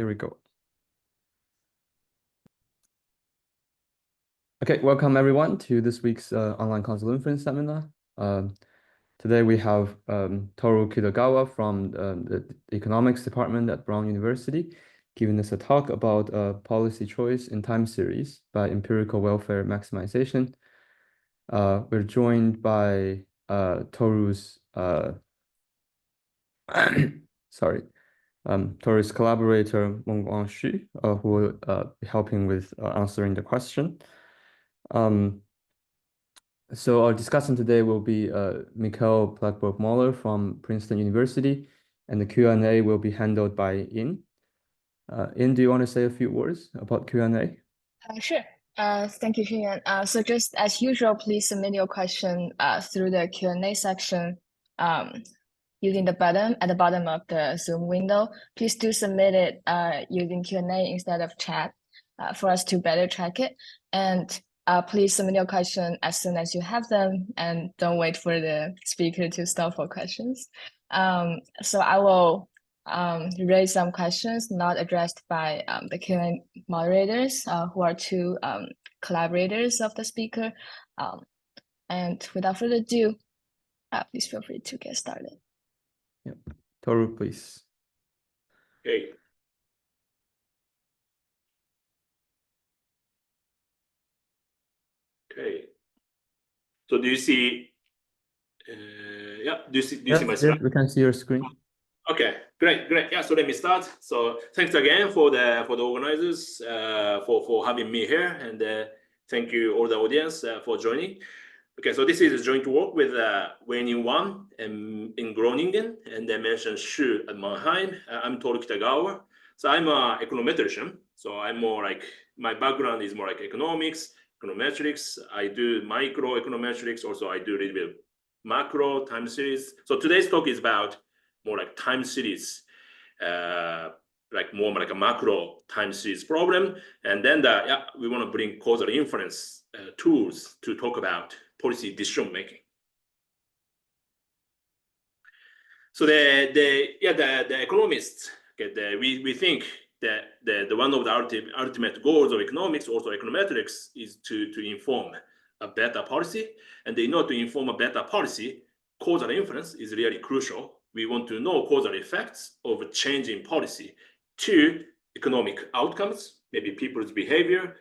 here we go. Okay, welcome everyone to this week's online causal inference seminar. Today we have Toru Kitagawa from the economics department at Brown University giving us a talk about policy choice in time series by empirical welfare maximization. We're joined by Toru's Toru's collaborator Mengguang Xu, who will be helping with answering the question. So our discussant today will be Mikkel Plagborg-Moller from Princeton University, and the Q&A will be handled by In. In, do you want to say a few words about Q&A? Sure. Thank you, Xuyan. So just as usual, please submit your question through the Q&A section using the button at the bottom of the Zoom window. Please do submit it using Q&A instead of chat for us to better track it. And please submit your question as soon as you have them, and don't wait for the speaker to stop for questions. So I will raise some questions not addressed by the Q&A moderators, who are two collaborators of the speaker. And without further ado, please feel free to get started. Yeah. Toru, please. Okay. Okay. So do you see? Yeah. Do you see my slide? We can see your screen. Okay. Great. Yeah. So let me start. So thanks again for the organizers for having me here, and thank you all the audience for joining. Okay. So this is a joint work with Wen Wang in Groningen, and I mentioned Xu at Mannheim. I'm Toru Kitagawa. So I'm an econometrician. So I'm more like, my background is more like economics, econometrics. I do microeconometrics. Also, I do a little bit of macro time series. So today's talk is about more like time series, like more like a macro time series problem. And then we want to bring causal inference tools to talk about policy decision making. So the economists, okay, we think that the one of the ultimate goals of economics, also econometrics, is to inform a better policy. And in order to inform a better policy, causal inference is really crucial. We want to know causal effects of a change in policy to economic outcomes, maybe people's behavior.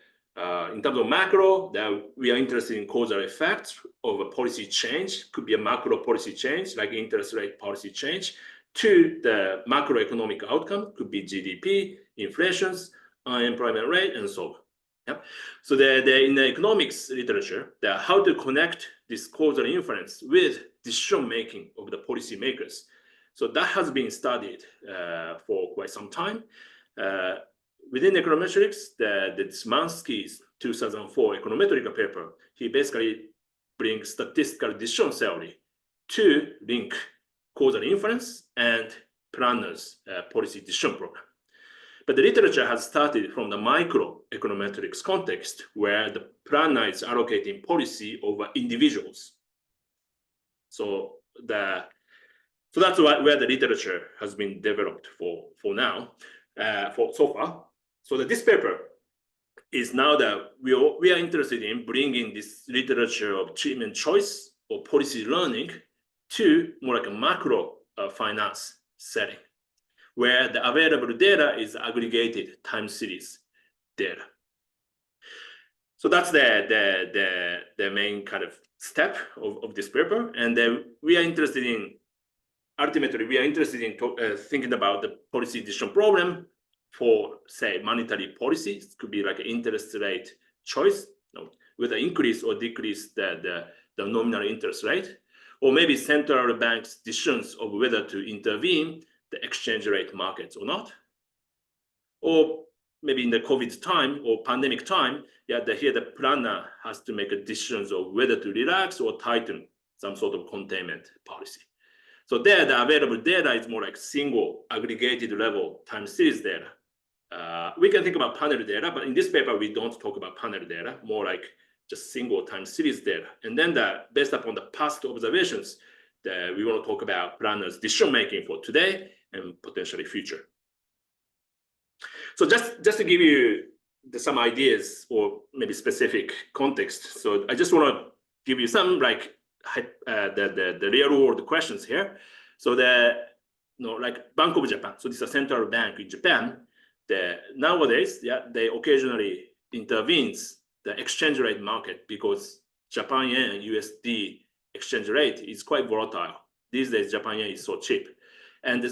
In terms of macro, that we are interested in causal effects of a policy change, could be a macro policy change, like interest rate policy change, to the macroeconomic outcome, could be GDP, inflations, unemployment rate, and so on. Yeah. So in the economics literature, how to connect this causal inference with decision making of the policymakers. So that has been studied for quite some time. Within econometrics, the Szymanski's 2004 econometric paper, he basically brings statistical decision theory to link causal inference and planners' policy decision program. But the literature has started from the microeconometrics context, where the planner is allocating policy over individuals. So that's where the literature has been developed for now, for so far. So this paper is now that we are interested in bringing this literature of treatment choice or policy learning to more like a macro finance setting, where the available data is aggregated time series data. So that's the main kind of step of this paper. And then ultimately, we are interested in thinking about the policy decision problem for, say, monetary policies. It could be like an interest rate choice, whether increase or decrease the nominal interest rate, or maybe central banks' decisions of whether to intervene the exchange rate markets or not, or maybe in the COVID time or pandemic time, here the planner has to make a decisions of whether to relax or tighten some sort of containment policy. So the available data is more like single aggregated level time series data. We can think about panel data, but in this paper, we don't talk about panel data, more like just single time series data. And then based upon the past observations, we want to talk about planners' decision making for today and potentially future. So just to give you some ideas or maybe specific context. So I just want to give you some like the real world questions here. So like Bank of Japan. So this is a central bank in Japan. Nowadays, they occasionally intervenes the exchange rate market because Japan yen and USD exchange rate is quite volatile. These days, Japan yen is so cheap. And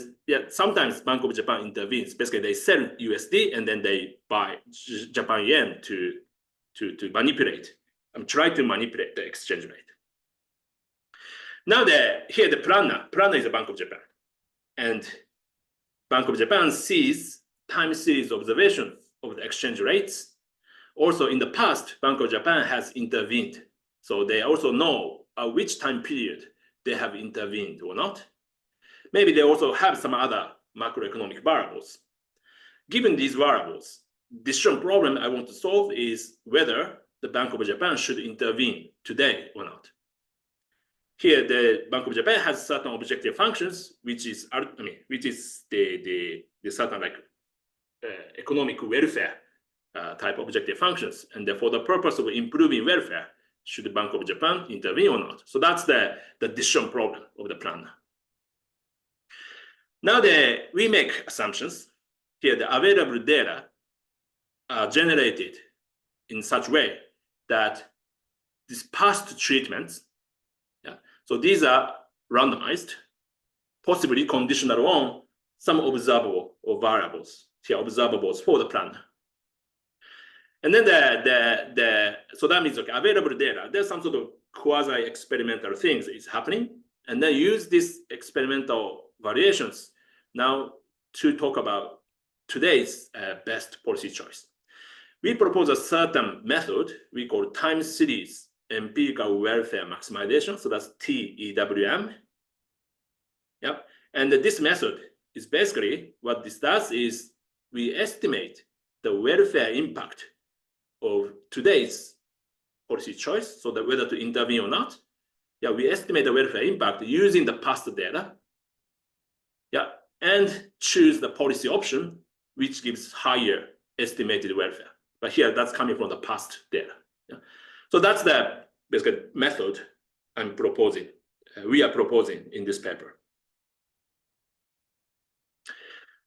sometimes Bank of Japan intervenes. Basically, they sell USD and then they buy Japan yen to manipulate and try to manipulate the exchange rate. Now here the planner is a Bank of Japan. And Bank of Japan sees time series observations of the exchange rates. Also, in the past, Bank of Japan has intervened. So they also know at which time period they have intervened or not. Maybe they also have some other macroeconomic variables. Given these variables, the decision problem I want to solve is whether the Bank of Japan should intervene today or not. Here, the Bank of Japan has certain objective functions, which is the certain like economic welfare type objective functions, and for the purpose of improving welfare, should the Bank of Japan intervene or not? So that's the decision problem of the planner. Now we make assumptions. Here, the available data are generated in such way that these past treatments, so these are randomized, possibly conditional on some observable or variables, here observables for the planner. And then so that means, okay, available data, there's some sort of quasi-experimental things is happening, and then use these experimental variations now to talk about today's best policy choice. We propose a certain method we call time series empirical welfare maximization. So that's T-EWM. Yep. And this method is basically what this does is we estimate the welfare impact of today's policy choice, so that whether to intervene or not. Yeah, we estimate the welfare impact using the past data. Yeah, and choose the policy option which gives higher estimated welfare. But here, that's coming from the past data. Yeah. So that's the basically method I'm proposing. We are proposing in this paper.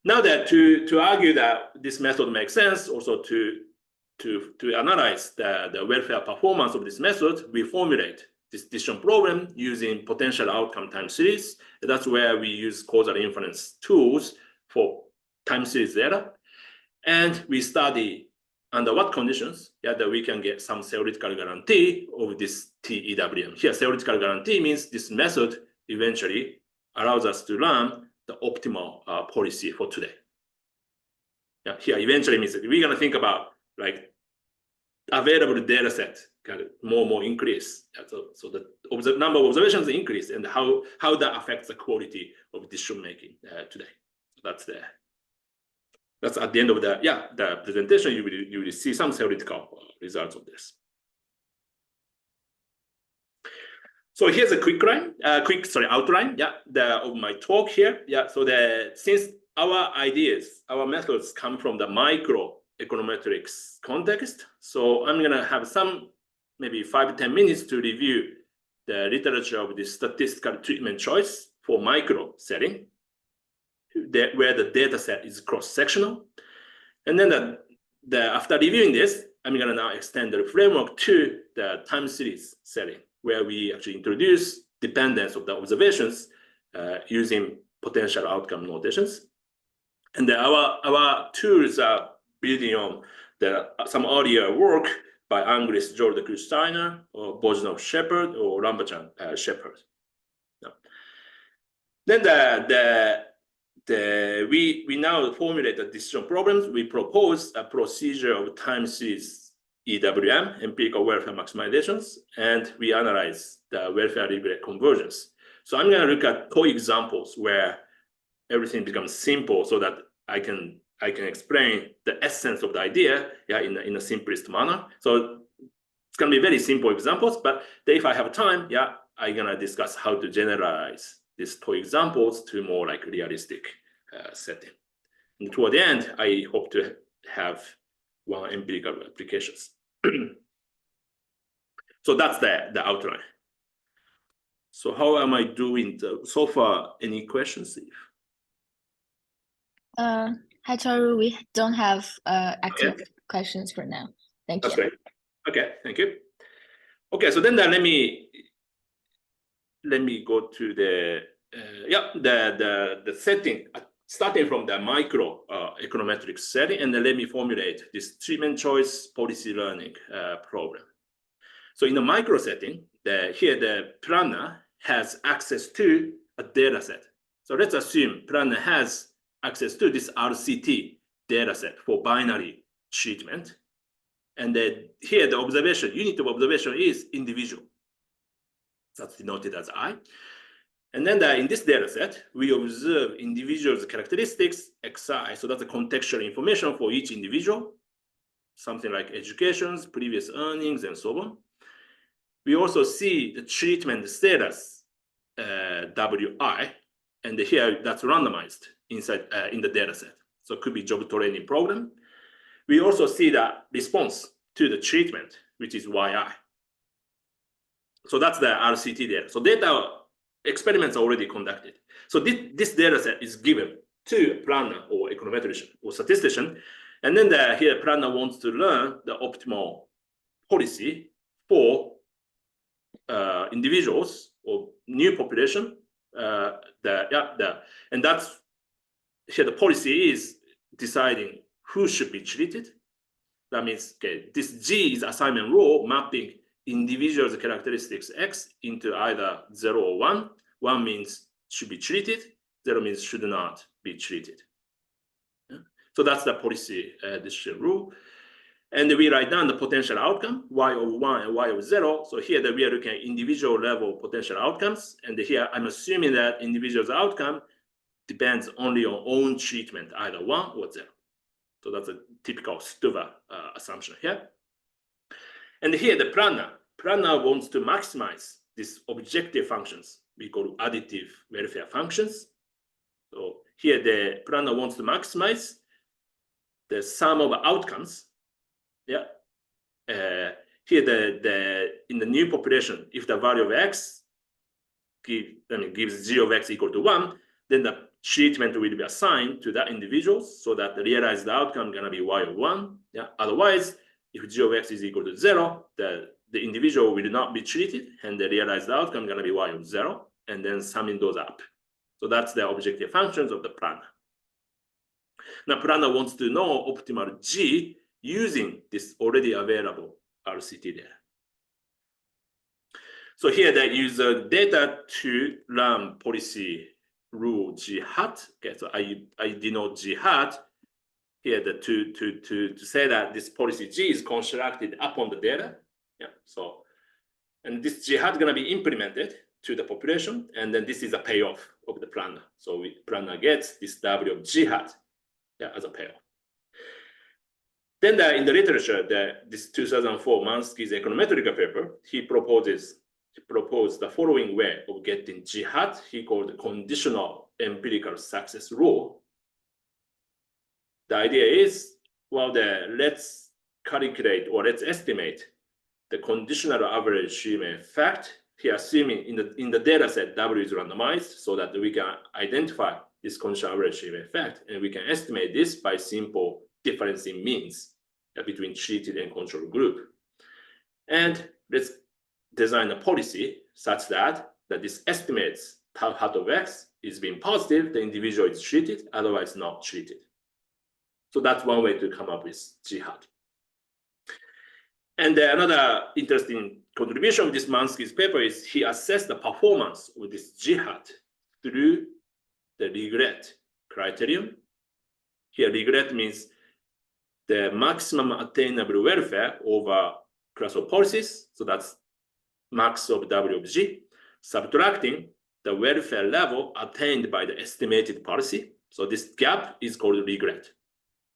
Now that to argue that this method makes sense, also to analyze the welfare performance of this method, we formulate this decision problem using potential outcome time series. That's where we use causal inference tools for time series data. And we study under what conditions that we can get some theoretical guarantee of this T-EWM. Here, theoretical guarantee means this method eventually allows us to run the optimal policy for today. Yeah, here eventually means that we're going to think about like available data set kind of more increase. So the number of observations increase and how that affects the quality of decision making today. So that's at the end of the presentation. You will see some theoretical results of this. So here's a quick outline. Of my talk here. So since our ideas, our methods come from the macroeconometrics context, so I'm gonna have some maybe 5 to 10 minutes to review the literature of the statistical treatment choice for micro setting, where the data set is cross-sectional. And then after reviewing this, I'm gonna now extend the framework to the time series setting, where we actually introduce dependence of the observations using potential outcome notations. And our tools are building on some earlier work by Anglis, George Steiner, or Bojnov Shepard, or Rambachan Shepard. Then we now formulate the decision problems. We propose a procedure of time series EWM, empirical welfare maximizations, and we analyze the welfare libre convergence. So I'm going to look at 2 examples where everything becomes simple, so that I can explain the essence of the idea in the simplest manner. So it's going to be very simple examples, but if I have time, I'm going to discuss how to generalize these 2 examples to more like realistic setting. And toward the end, I hope to have one empirical applications. So that's the outline. So how am I doing so far? Any questions? Hi, Toru. We don't have active questions for now. Thank you. That's great. Okay, thank you. Okay, so then let me go to the setting, starting from the micro econometric setting, and then let me formulate this treatment choice policy learning problem. So in the micro setting, here the planner has access to a data set. So let's assume planner has access to this RCT data set for binary treatment. And then here the observation, unit of observation is individual. That's denoted as I. And then in this data set, we observe individuals' characteristics, XI. So that's the contextual information for each individual, something like educations, previous earnings, and so on. We also see the treatment status, WI, and here that's randomized inside in the data set. So it could be job training program. We also see the response to the treatment, which is YI. So that's the RCT data. So data experiments are already conducted. So this data set is given to a planner or econometrician or statistician. And then here planner wants to learn the optimal policy for individuals or new population. And that's here the policy is deciding who should be treated. That means, okay, this G is assignment rule mapping individual's characteristics X into either 0 or 1. 1 means should be treated, 0 means should not be treated. Yeah? So that's the policy decision rule. And we write down the potential outcome, Y of 1 and Y of 0. So here that we are looking at individual level potential outcomes. And here I'm assuming that individual's outcome depends only on own treatment, either 1 or 0. So that's a typical Stuva assumption here. And here the planner wants to maximize these objective functions we call additive welfare functions. So here the planner wants to maximize the sum of outcomes. Yeah. Here in the new population, if the value of X gives G of X equal to 1, then the treatment will be assigned to that individual so that the realized outcome is going to be Y of 1. Yeah. Otherwise, if G of X is equal to 0, the individual will not be treated, and the realized outcome is going to be Y of 0, and then summing those up. So that's the objective functions of the planner. Now, planner wants to know optimal G using this already available RCT data. So here they use data to learn policy rule G hat. Okay, so I denote G hat here to say that this policy G is constructed upon the data. Yeah. So, and this G hat is going to be implemented to the population, and then this is a payoff of the planner. So planner gets this W of G hat, yeah, as a payoff. Then in the literature, this 2004 Mansky's econometric paper, he proposed the following way of getting G hat. He called the conditional empirical success rule. The idea is, well, let's calculate or let's estimate the conditional average treatment effect. Here, assuming in the data set W is randomized, so that we can identify this conditional average treatment effect, and we can estimate this by simple difference in means between treated and control group. And let's design a policy such that this estimates tau hat of X is being positive, the individual is treated, otherwise not treated. So that's one way to come up with G hat. And another interesting contribution of this Mansky's paper is he assessed the performance of this G hat through the regret criterion. Here, regret means the maximum attainable welfare over class of policies. So that's max of W of G, subtracting the welfare level attained by the estimated policy. So this gap is called regret.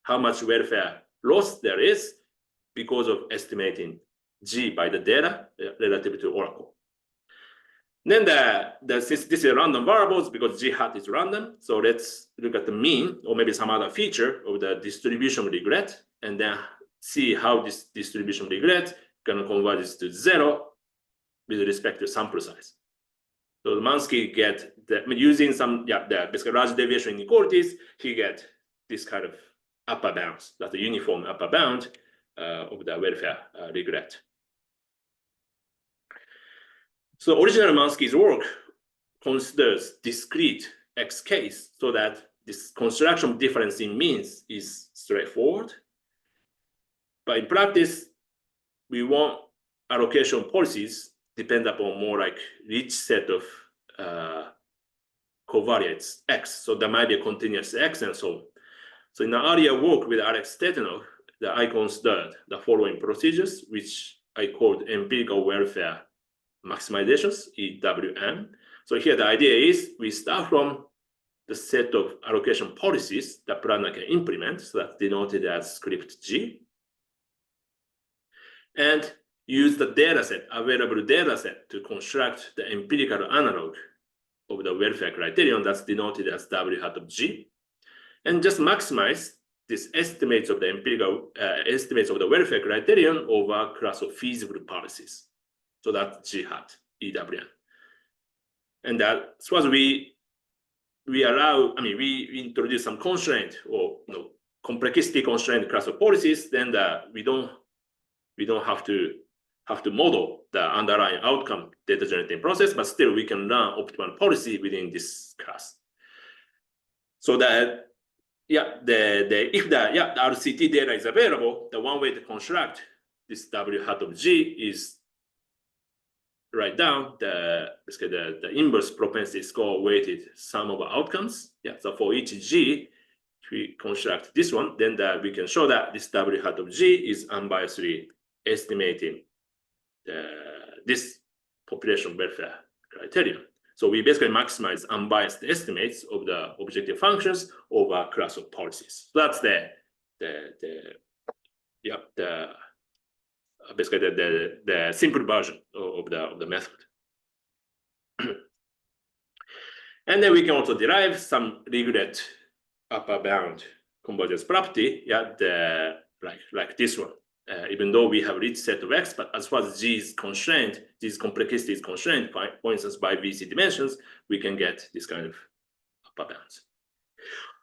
How much welfare loss there is because of estimating G by the data relative to Oracle. Then since this is random variables, because G hat is random, so let's look at the mean or maybe some other feature of the distribution regret, and then see how this distribution regret can converge to 0 with respect to sample size. So the Mansky get using some basically large deviation inequalities, he get this kind of upper bounds, that's a uniform upper bound of the welfare regret. So original Mansky's work considers discrete X case so that this construction difference in means is straightforward. But in practice, we want allocation policies depend upon more like rich set of covariates X. So there might be a continuous X and so on. So in the earlier work with Alex Stetanov, I considered the following procedures, which I called empirical welfare maximizations, E-WM. So here the idea is we start from the set of allocation policies that planner can implement, so that's denoted as script G, and use the data set, available data set, to construct the empirical analog of the welfare criterion that's denoted as W hat of G, and just maximize these estimates of the empirical estimates of the welfare criterion over a class of feasible policies. So that's G hat, E-WM. And that so as we allow, we introduce some constraint or complexity constraint class of policies, then we don't have to model the underlying outcome data generating process, but still we can run optimal policy within this class. So that if the RCT data is available, the one way to construct this W hat of G is write down the inverse propensity score weighted sum of outcomes. So for each G, if we construct this one, then we can show that this W hat of G is unbiasedly estimating this population welfare criterion. So we basically maximize unbiased estimates of the objective functions over a class of policies. So that's basically the simple version of the method. And then we can also derive some regret upper bound convergence property, like this one. Even though we have a rich set of X, but as far as G is constrained, G's complexity is constrained, for instance, by VC dimensions, we can get this kind of upper bounds.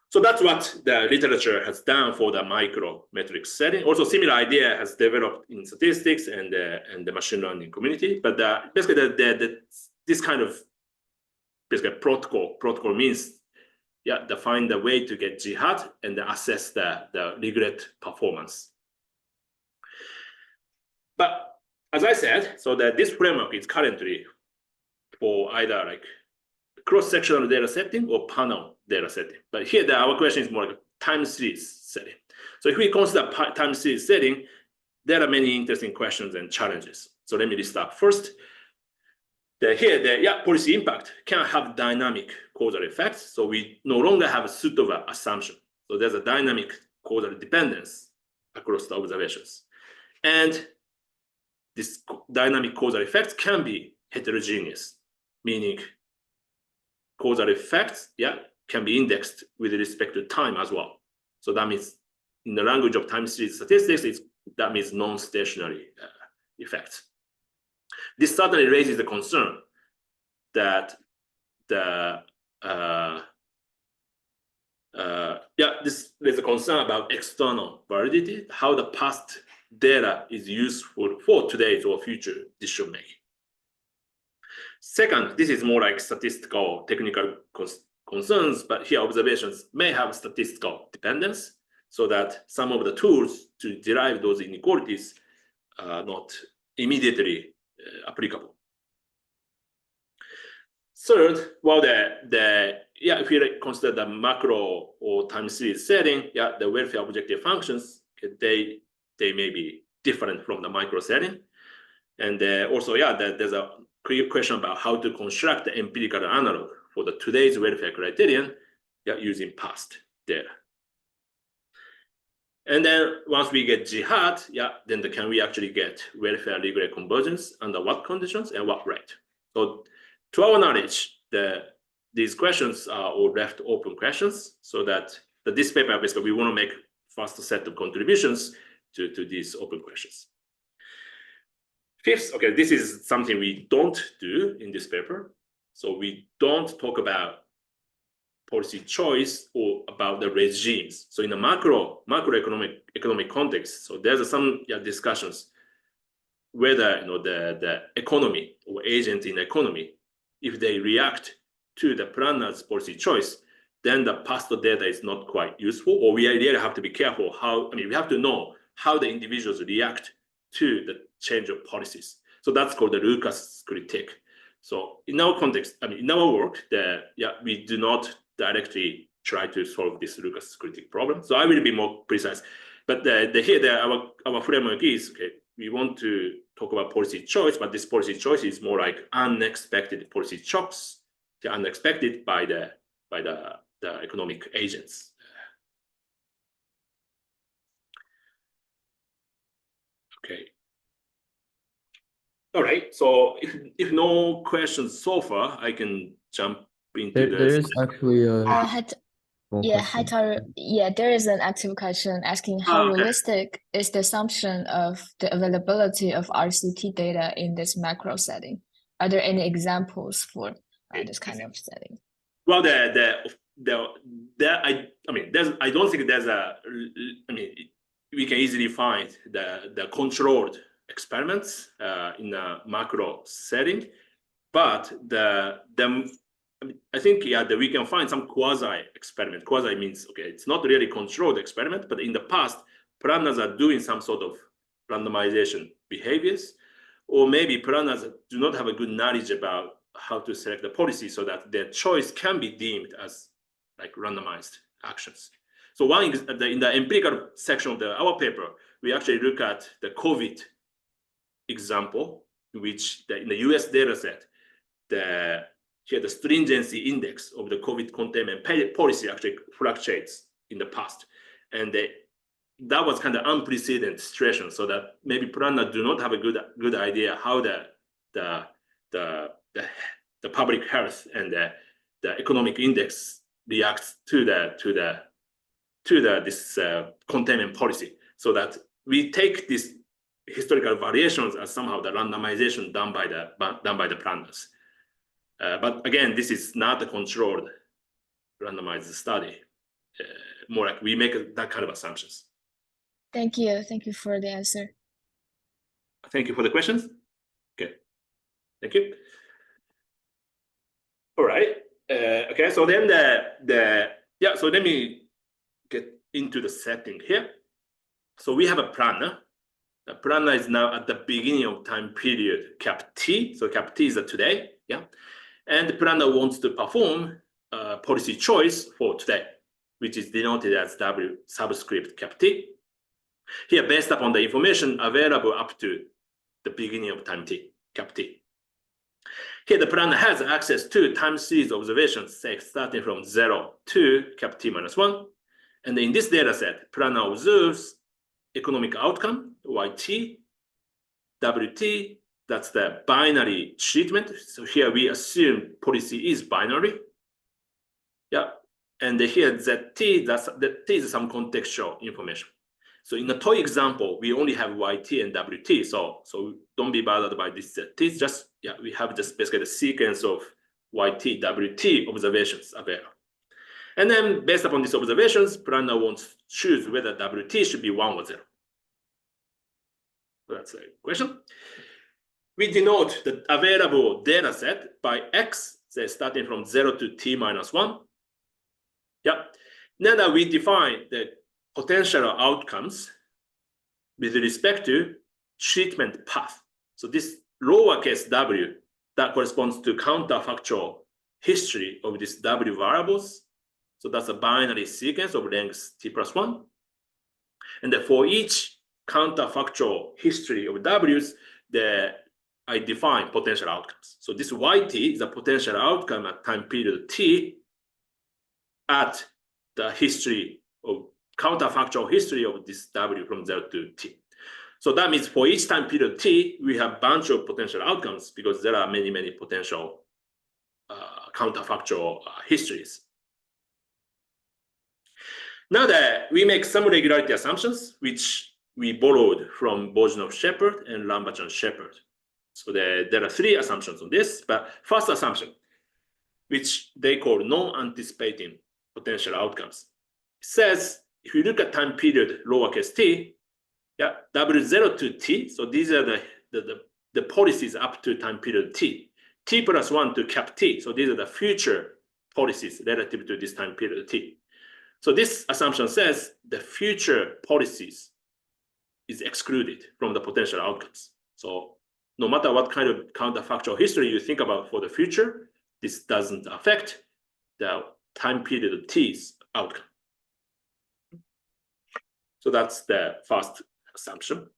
So that's what the literature has done for the micrometric setting. Also, similar idea has developed in statistics and the machine learning community. But basically, this kind of protocol means, find a way to get G hat and assess the regret performance. But as I said, so that this framework is currently for either like cross-sectional data setting or panel data setting. But here, our question is more like a time series setting. So if we consider time series setting, there are many interesting questions and challenges. So let me list up first. Policy impact can have dynamic causal effects. So we no longer have a suit of assumption. So there's a dynamic causal dependence across the observations. And this dynamic causal effects can be heterogeneous, meaning causal effects, can be indexed with respect to time as well. So that means in the language of time series statistics, that means non-stationary effects. This certainly raises the concern that there's a concern about external validity, how the past data is useful for today's or future decision making. Second, this is more like statistical technical concerns, but here observations may have statistical dependence, so that some of the tools to derive those inequalities are not immediately applicable. Third, well, if we consider the macro or time series setting, the welfare objective functions, they may be different from the micro setting. And also, there's a clear question about how to construct the empirical analog for the today's welfare criterion using past data. And then once we get G hat, then can we actually get welfare regret convergence under what conditions and what rate? So to our knowledge, these questions are all left open questions, so that this paper, basically, we want to make first set of contributions to these open questions. Fifth, okay, this is something we don't do in this paper. So we don't talk about policy choice or about the regimes. So in the macroeconomic context, so there's some discussions whether the economy or agents in the economy, if they react to the planner's policy choice, then the past data is not quite useful, or we really have to be careful how, we have to know how the individuals react to the change of policies. So that's called the Lucas critique. So in our context, in our work, we do not directly try to solve this Lucas critique problem. So I will be more precise. But here, our framework is, okay, we want to talk about policy choice, but this policy choice is more like unexpected policy shocks, unexpected by the economic agents. Okay. All right. So if no questions so far, I can jump into There is actually hi Toru. Yeah, there is an active question asking how realistic is the assumption of the availability of RCT data in this macro setting? Are there any examples for this kind of setting? Well, I don't think there's we can easily find the controlled experiments in a macro setting, but I think that we can find some quasi experiment. Quasi means, okay, it's not really controlled experiment, but in the past, planners are doing some sort of randomization behaviors, or maybe planners do not have a good knowledge about how to select the policy so that their choice can be deemed as like randomized actions. So in the empirical section of our paper, we actually look at the COVID example, which in the US data set, the stringency index of the COVID containment policy actually fluctuates in the past. And that was kind of unprecedented situation, so that maybe planners do not have a good idea how the public health and the economic index reacts to this containment policy. So that we take these historical variations as somehow the randomization done by the planners. But again, this is not a controlled randomized study. More like we make that kind of assumptions. Thank you. Thank you for the answer. Thank you for the questions. Okay. Thank you. All right. Okay. So then so let me get into the setting here. So we have a planner. The planner is now at the beginning of time period cap T. So cap T is today. Yeah. And the planner wants to perform policy choice for today, which is denoted as W subscript cap T. Here, based upon the information available up to the beginning of time T, cap T. Here, the planner has access to time series observations, say, starting from 0 to cap T minus 1. And in this data set, planner observes economic outcome, YT, WT, that's the binary treatment. So here we assume policy is binary. Yeah. And here ZT, that is some contextual information. So in the toy example, we only have YT and WT. So don't be bothered by this ZT. Just, we have just basically the sequence of YT, WT observations available. And then based upon these observations, planner wants to choose whether WT should be 1 or 0. So that's a question. We denote the available data set by X, say starting from 0 to T minus 1. Yeah. Then we define the potential outcomes with respect to treatment path. So this lowercase w, that corresponds to counterfactual history of these W variables. So that's a binary sequence of length T plus 1. And then for each counterfactual history of W's, I define potential outcomes. So this YT is a potential outcome at time period T at the history of counterfactual history of this W from 0 to T. So that means for each time period T, we have a bunch of potential outcomes because there are many potential counterfactual histories. Now that we make some regularity assumptions, which we borrowed from Bozhinov-Shepard and Lambachan-Shepard. So there are 3 assumptions on this, but first assumption, which they call non-anticipating potential outcomes. It says, if you look at time period lowercase t, yeah, W0 to t, so these are the policies up to time period t, t plus 1 to cap t, so these are the future policies relative to this time period t. So this assumption says the future policies is excluded from the potential outcomes. So no matter what kind of counterfactual history you think about for the future, this doesn't affect the time period t's outcome. So that's the first assumption.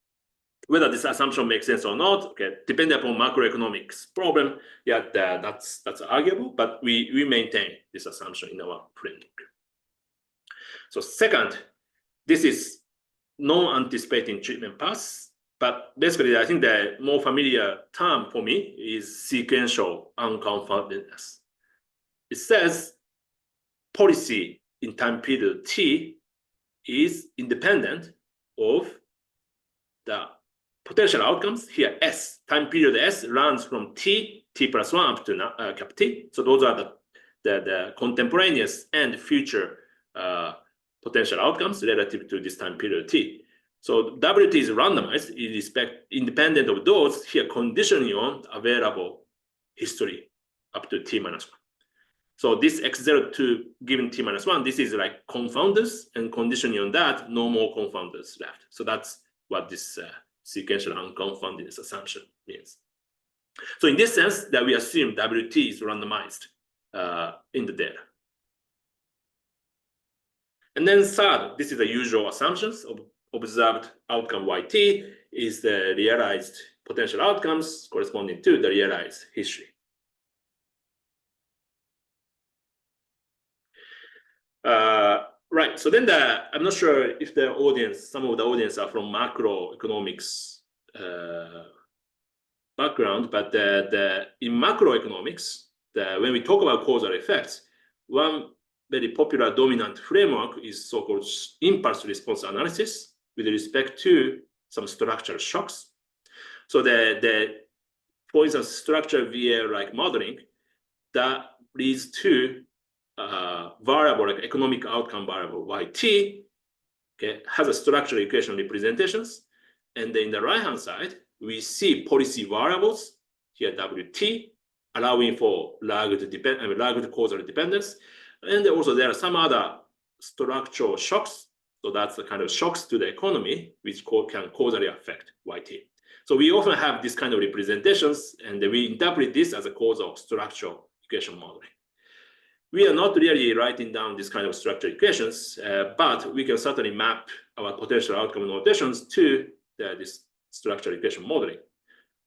Whether this assumption makes sense or not, okay, depending upon macroeconomics problem, yeah, that's arguable, but we maintain this assumption in our framework. So second, this is non-anticipating treatment paths, but basically I think the more familiar term for me is sequential unconfoundedness. It says policy in time period t is independent of the potential outcomes. Here S, time period S runs from t plus 1 up to cap t. So those are the contemporaneous and future potential outcomes relative to this time period t. So WT is randomized in respect independent of those here conditioning on available history up to t minus 1. So this x0 to given t minus 1, this is like confounders, and conditioning on that, no more confounders left. So that's what this sequential unconfoundedness assumption means. So in this sense, that we assume WT is randomized in the data. And then third, this is the usual assumptions of observed outcome YT is the realized potential outcomes corresponding to the realized history. Right, so then I'm not sure if the audience, some of the audience are from macroeconomics background, but in macroeconomics, when we talk about causal effects, one very popular dominant framework is so-called impulse response analysis with respect to some structural shocks. So for instance, structural VA-like modeling that leads to variable, like economic outcome variable YT, okay, has a structural equation representations. And then in the right-hand side, we see policy variables, here WT, allowing for lagged causal dependence. And also there are some other structural shocks. So that's the kind of shocks to the economy, which can causally affect YT. So we often have this kind of representations, and we interpret this as a causal structural equation modeling. We are not really writing down this kind of structural equations, but we can certainly map our potential outcome notations to this structural equation modeling.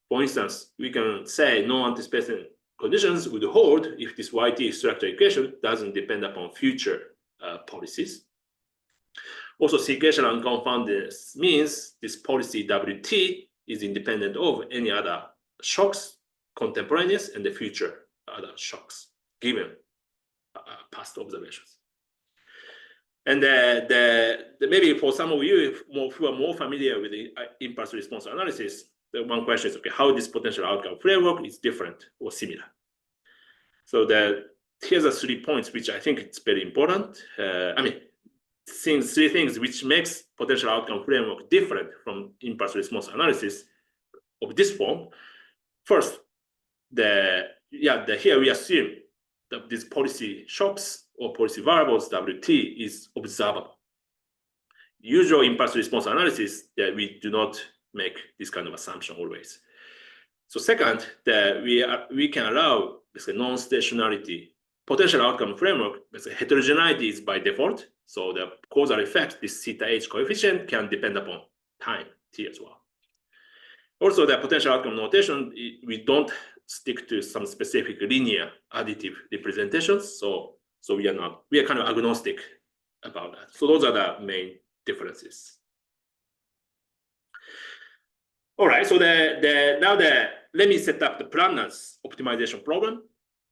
For instance, we can say non-anticipating conditions would hold if this YT structural equation doesn't depend upon future policies. Also, sequential unconfoundedness means this policy WT is independent of any other shocks, contemporaneous, and the future other shocks, given past observations. And maybe for some of you who are more familiar with the impulse response analysis, the one question is, okay, how this potential outcome framework is different or similar? So here's the 3 points, which I think it's very important. Three things which makes potential outcome framework different from impulse response analysis of this form. First, here we assume that these policy shocks or policy variables WT is observable. Usual impulse response analysis, we do not make this kind of assumption always. So second, we can allow non-stationarity potential outcome framework. Heterogeneity is by default. So the causal effect, this theta h coefficient, can depend upon time t as well. Also, the potential outcome notation, we don't stick to some specific linear additive representations. So we are kind of agnostic about that. So those are the main differences. All right, so let me set up the planner's optimization problem.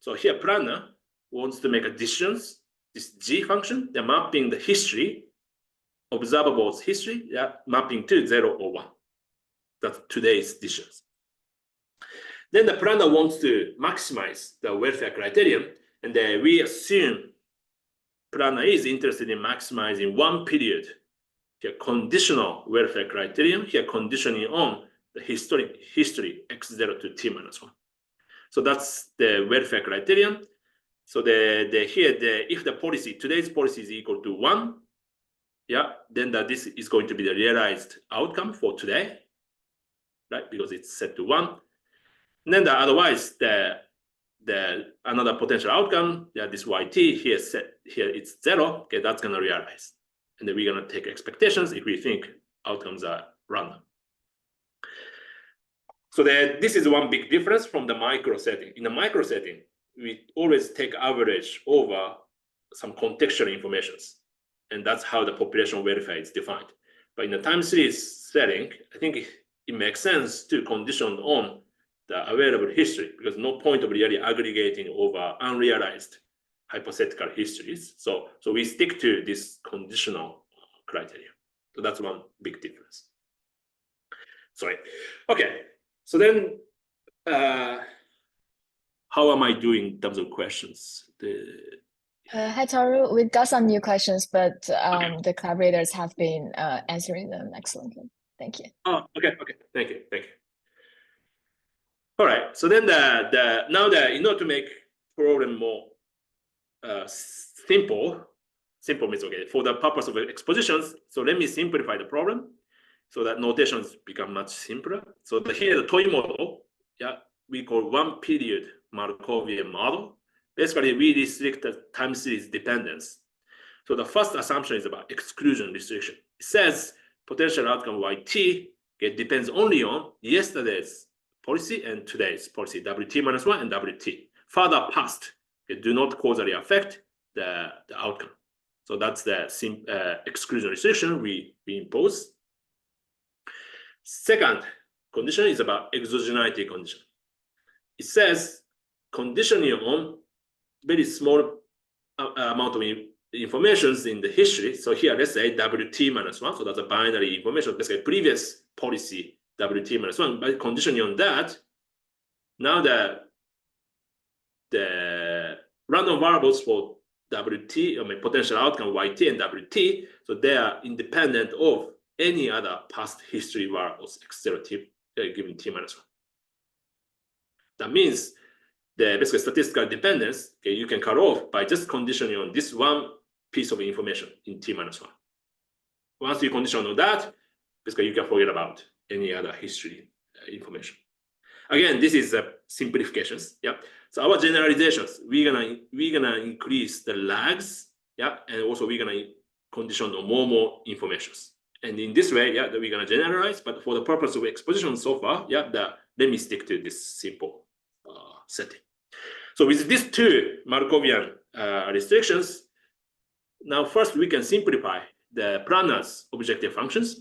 So here planner wants to make additions, this G function, they're mapping the history, observables history, mapping to 0 or 1. That's today's decisions. Then the planner wants to maximize the welfare criterion, and then we assume planner is interested in maximizing one period. Here, conditional welfare criterion, here conditioning on the history x0 to t minus 1. So that's the welfare criterion. So if the policy, today's policy is equal to 1, then this is going to be the realized outcome for today, right? Because it's set to 1. And then otherwise, another potential outcome, this yt here it's 0. Okay, that's gonna realize, and then we're gonna take expectations if we think outcomes are random. So this is one big difference from the micro setting. In the micro setting, we always take average over some contextual informations, and that's how the population welfare is defined. But in the time series setting, I think it makes sense to condition on the available history, because no point of really aggregating over unrealized hypothetical histories. So we stick to this conditional criteria. So that's one big difference. Sorry. Okay. So then, how am I doing in terms of questions? Hi, Toru. We got some new questions, but the collaborators have been answering them excellently. Thank you. Oh, okay. Thank you. All right. So then now in order to make problem more simple means okay for the purpose of expositions. So let me simplify the problem so that notations become much simpler. So here the toy model, we call one period Markovian model. Basically, we restrict the time series dependence. So the first assumption is about exclusion restriction. It says potential outcome yt depends only on yesterday's policy and today's policy, wt minus 1 and wt. Further past, do not causally affect the outcome. So that's the exclusion restriction we impose. Second condition is about exogeneity condition. It says conditioning on very small amount of information in the history. So here, let's say wt minus 1. So that's a binary information, basically previous policy wt minus 1. By conditioning on that, now the random variables for wt, potential outcome yt and wt, so they are independent of any other past history variables x0 t given t minus 1. That means the basically statistical dependence, you can cut off by just conditioning on this one piece of information in t minus 1. Once you condition on that, basically you can forget about any other history information. Again, this is simplifications. So our generalizations, we're gonna increase the lags, and also we're gonna condition on more informations. And in this way, we're gonna generalize. But for the purpose of exposition so far, let me stick to this simple setting. So with these two Markovian restrictions, now first we can simplify the planner's objective functions.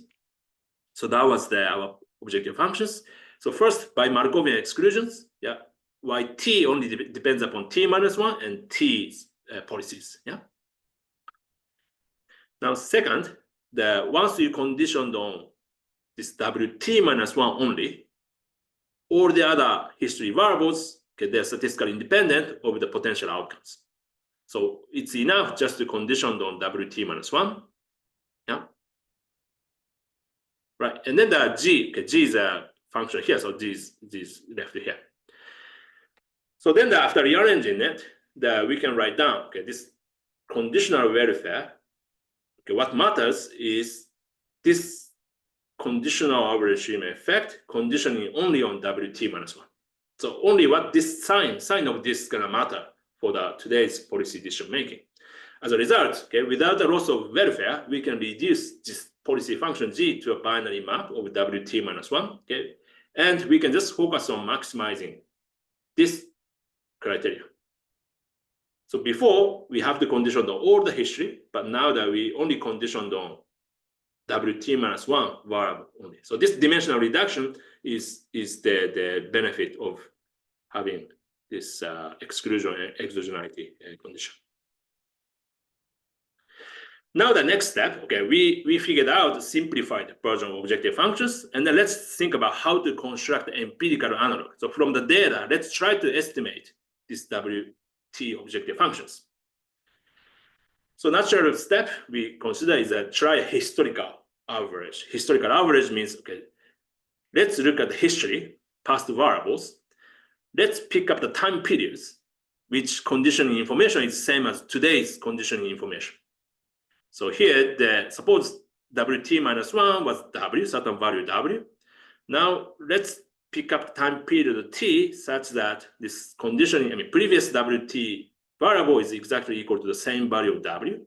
So that was our objective functions. So first, by Markovian exclusions, yt only depends upon t minus 1 and t's policies. Now second, once you conditioned on this wt minus 1 only, all the other history variables, they're statistically independent of the potential outcomes. So it's enough just to condition on wt minus 1. Right, and then the g is a function here, so g is left here. So then after rearranging it, we can write down this conditional welfare. What matters is this conditional average effect conditioning only on wt minus 1. So only what this sign of this is gonna matter for today's policy decision making. As a result, without the loss of welfare, we can reduce this policy function g to a binary map of wt minus 1. And we can just focus on maximizing this criteria. So before we have to condition on all the history, but now that we only conditioned on wt minus 1 variable only. So this dimensional reduction is the benefit of having this exclusion and exogenality condition. Now the next step, okay, we figured out a simplified version of objective functions, and then let's think about how to construct empirical analog. So from the data, let's try to estimate this WT objective functions. So natural step we consider is a try historical average. Historical average means, okay, let's look at the history, past variables. Let's pick up the time periods, which conditioning information is same as today's conditioning information. So here, suppose WT minus 1 was W, certain value W. Now let's pick up time period T such that this conditioning, previous WT variable is exactly equal to the same value of W.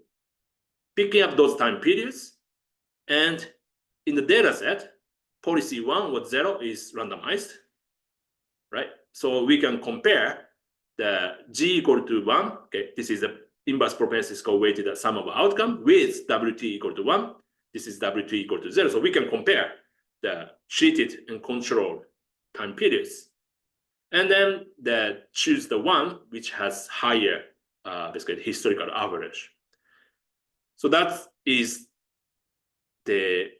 Picking up those time periods, and in the data set, policy 1 with 0 is randomized, right? So we can compare the G equal to 1, okay, this is the inverse propensity score weighted sum of outcome with WT equal to 1. This is WT equal to 0. So we can compare the treated and controlled time periods. And then choose the one which has higher basically historical average. So that is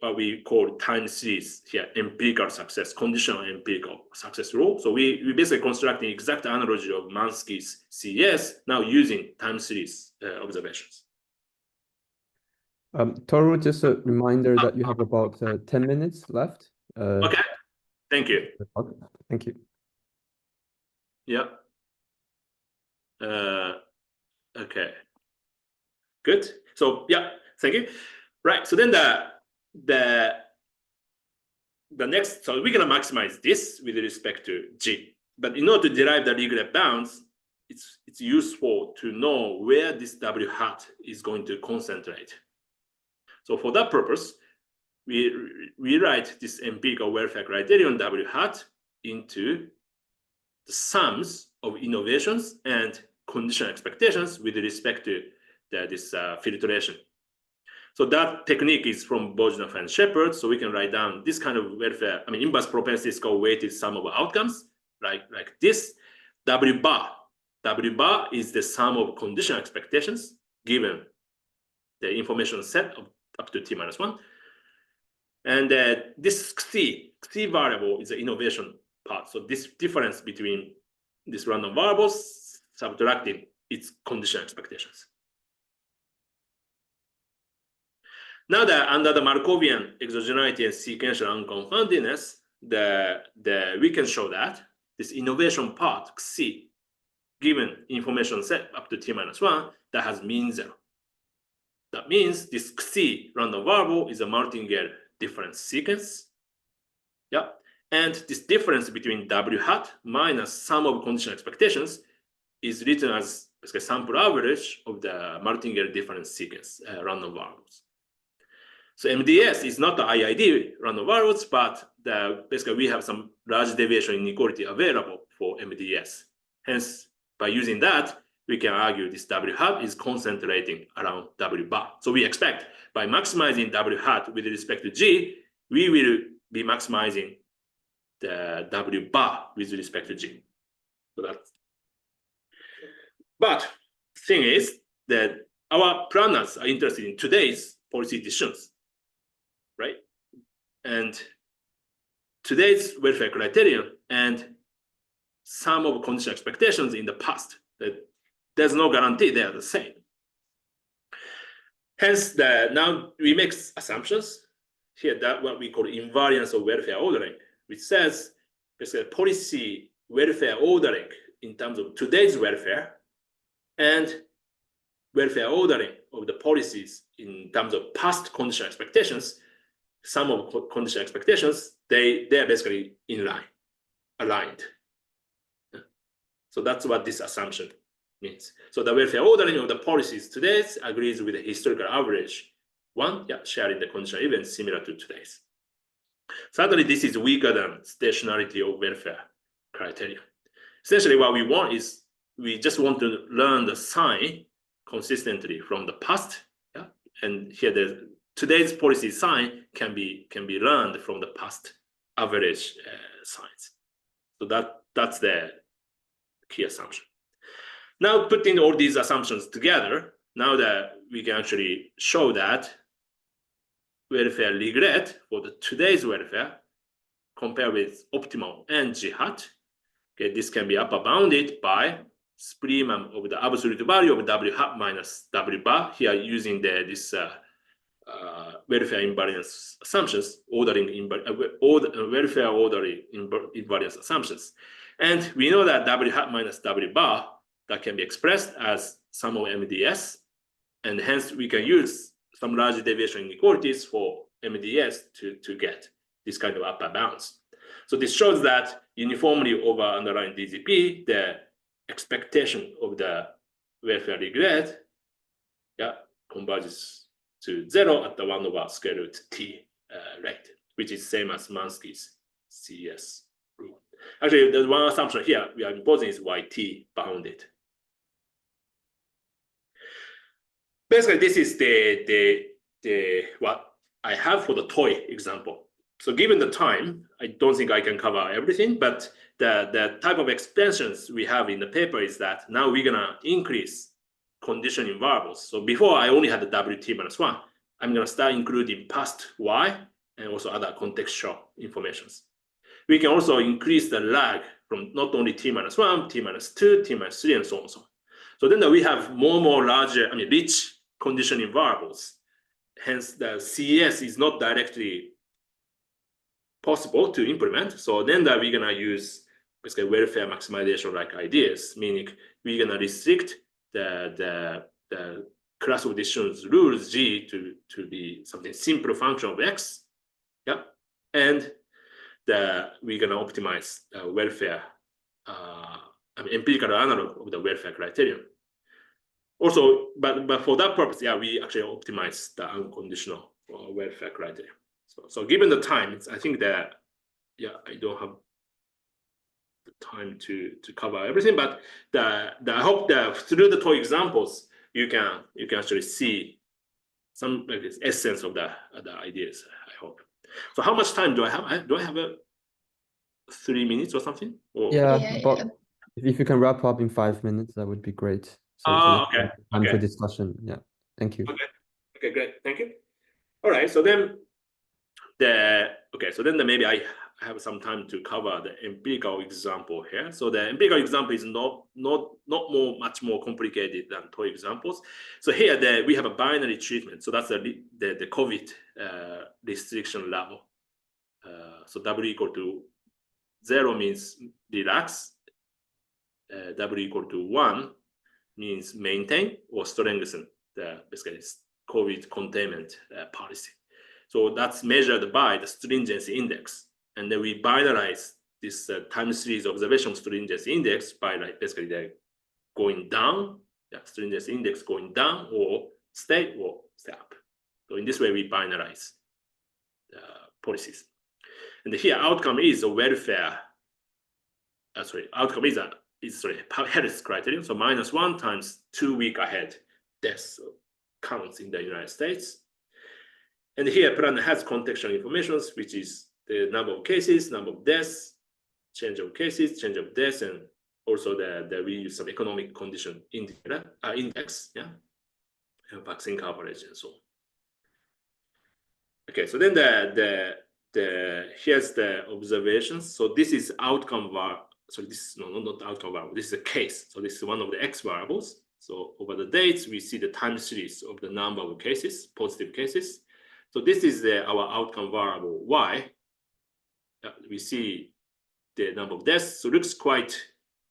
what we call time series here, empirical success, conditional empirical success rule. So we basically constructing exact analogy of Mansky's CES now using time series observations. Toru, just a reminder that you have about 10 minutes left. Okay, thank you. Thank you. Yeah. Okay. Good. So yeah, thank you. Right. So then the next, so we're gonna maximize this with respect to G. But in order to derive the regular bounds, it's useful to know where this W hat is going to concentrate. So for that purpose, we write this empirical welfare criterion W hat into the sums of innovations and conditional expectations with respect to this filtration. So that technique is from Bojnev and Shepard. So we can write down this kind of welfare, inverse propensity score weighted sum of outcomes, like this. W bar is the sum of conditional expectations given the information set of up to T minus 1. And this C variable is the innovation part. So this difference between these random variables subtracting its conditional expectations. Now under the Markovian exogenality and sequential unconfoundedness, we can show that this innovation part, C, given information set up to T minus 1, that has mean 0. That means this C random variable is a martingale difference sequence. Yeah. And this difference between W hat minus sum of conditional expectations is written as basically sample average of the martingale difference sequence random variables. So MDS is not the IID random variables, but basically we have some large deviation inequality available for MDS. Hence, by using that, we can argue this W hat is concentrating around W bar. So we expect by maximizing W hat with respect to G, we will be maximizing the W bar with respect to G. So that's. But thing is that our planners are interested in today's policy decisions, right? And today's welfare criterion and some of conditional expectations in the past, that there's no guarantee they are the same. Hence, now we make assumptions here that what we call invariance of welfare ordering, which says basically policy welfare ordering in terms of today's welfare and welfare ordering of the policies in terms of past conditional expectations, some of conditional expectations, they are basically in line, aligned. So that's what this assumption means. So the welfare ordering of the policies today agrees with the historical average one, sharing the conditional events similar to today's. Certainly, this is weaker than stationarity of welfare criteria. Essentially, what we want is we just want to learn the sign consistently from the past. Yeah? And here, today's policy sign can be learned from the past average signs. So that's the key assumption. Now putting all these assumptions together, now that we can actually show that welfare regret for the today's welfare compared with optimal and G hat, okay, this can be upper bounded by supremum of the absolute value of W hat minus W bar, here using this welfare invariance assumptions, welfare ordering invariance assumptions. And we know that W hat minus W bar that can be expressed as sum of MDS, and hence we can use some large deviation inequalities for MDS to get this kind of upper bounds. So this shows that uniformly over underlying DZP, the expectation of the welfare regret, converges to 0 at the 1 over square root t rate, which is same as Mansky's CS rule. Actually, the one assumption here we are imposing is YT bounded. Basically, this is the what I have for the toy example. So given the time, I don't think I can cover everything, but the type of expansions we have in the paper is that now we're gonna increase conditioning variables. So before I only had the WT minus 1, I'm gonna start including past Y and also other contextual informations. We can also increase the lag from not only T minus 1, T minus 2, T minus 3, and so on and so on. So then we have more larger, rich conditioning variables. Hence, the CES is not directly possible to implement. So then we're gonna use basically welfare maximization like ideas, meaning we're gonna restrict the class of decisions rules G to be something simple function of X. And we're gonna optimize welfare, empirical analog of the welfare criterion. Also, but for that purpose, we actually optimize the unconditional welfare criteria. So given the time, I think that I don't have the time to cover everything, but I hope that through the toy examples, you can actually see some like this essence of the ideas. I hope. So how much time do I have? Do I have 3 minutes or something? Or... But if you can wrap up in 5 minutes, that would be great. So okay. Time for discussion. Yeah. Thank you. Okay, great. Thank you. All right. So then maybe I have some time to cover the empirical example here. So the empirical example is not much more complicated than toy examples. So here we have a binary treatment. So that's the COVID restriction level. So W equal to 0 means relax. W equal to 1 means maintain or strengthen the basically COVID containment policy. So that's measured by the stringency index. And then we binarize this time series observation stringency index by basically going down, stringency index going down or stay up. So in this way, we binarize the policies. And here outcome is a welfare, outcome is health criterion. So -1 times 2 week ahead deaths counts in the United States. And here plan has contextual information, which is the number of cases, number of deaths, change of cases, change of deaths, and also we use some economic condition index, and vaccine coverage and so on. Okay, so then here's the observations. So this is outcome var. So this is not outcome variable. This is a case. So this is one of the X variables. So over the dates, we see the time series of the number of cases, positive cases. So this is our outcome variable Y. We see the number of deaths. So it looks quite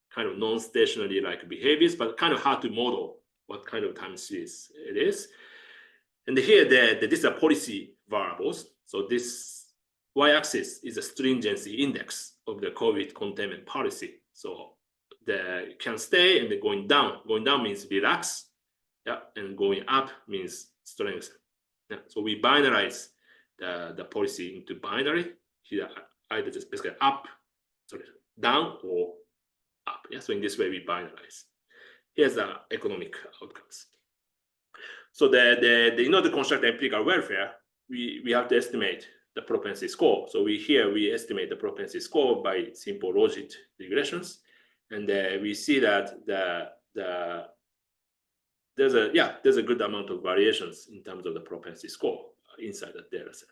kind of non-stationary like behaviors, but kind of hard to model what kind of time series it is. And here, these are policy variables. So this Y-axis is a stringency index of the COVID containment policy. So the can stay and the going down. Going down means relax, and going up means strengthen. So we binarize the policy into binary. Here, either just basically down or up. So in this way, we binarize. Here's the economic outcomes. So in order to construct empirical welfare, we have to estimate the propensity score. So we estimate the propensity score by simple logit regressions. And we see that there's a good amount of variations in terms of the propensity score inside the data set.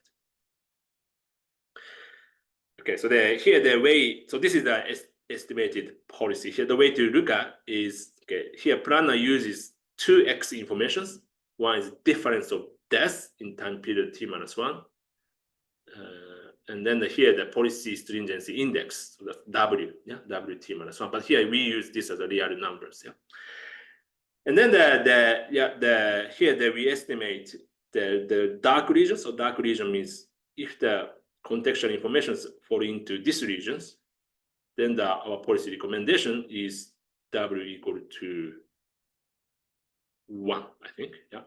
Okay, so here the way, so this is the estimated policy. Here the way to look at is, okay, here planner uses two X informations. One is difference of death in time period T-1. And then here the policy stringency index, so that's W, yeah, WT-1. But here we use this as a real numbers, yeah. And then here we estimate the dark region. So dark region means if the contextual information fall into these regions, then our policy recommendation is W equal to 1, I think, yeah.